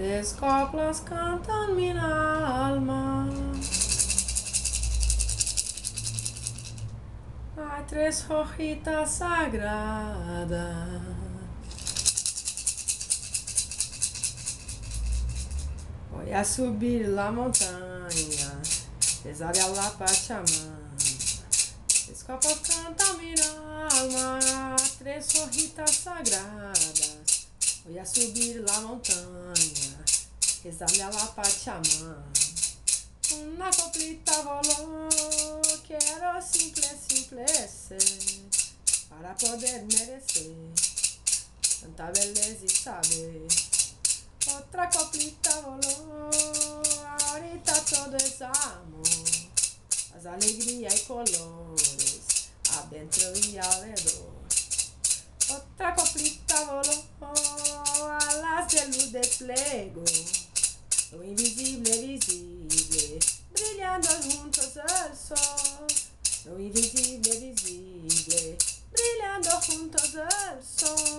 Tres coplas cantan mi alma. Hay tres hojitas sagradas. Voy a subir la montaña, rezar a la Pachamama. Tres coplas cantan mi alma, tres hojitas sagradas. Voy a subir la montaña, rezarle a la Pachamama. Una coplita voló, quiero simple ser, para poder merecer tanta beleza y saber. Otra coplita voló, ahorita todo es amor, as alegría y colores, adentro y alrededor. Otra coplita voló, alas de luz desplego, lo invisible visible, brillando juntos al sol. Lo invisible visible, brillando juntos al sol.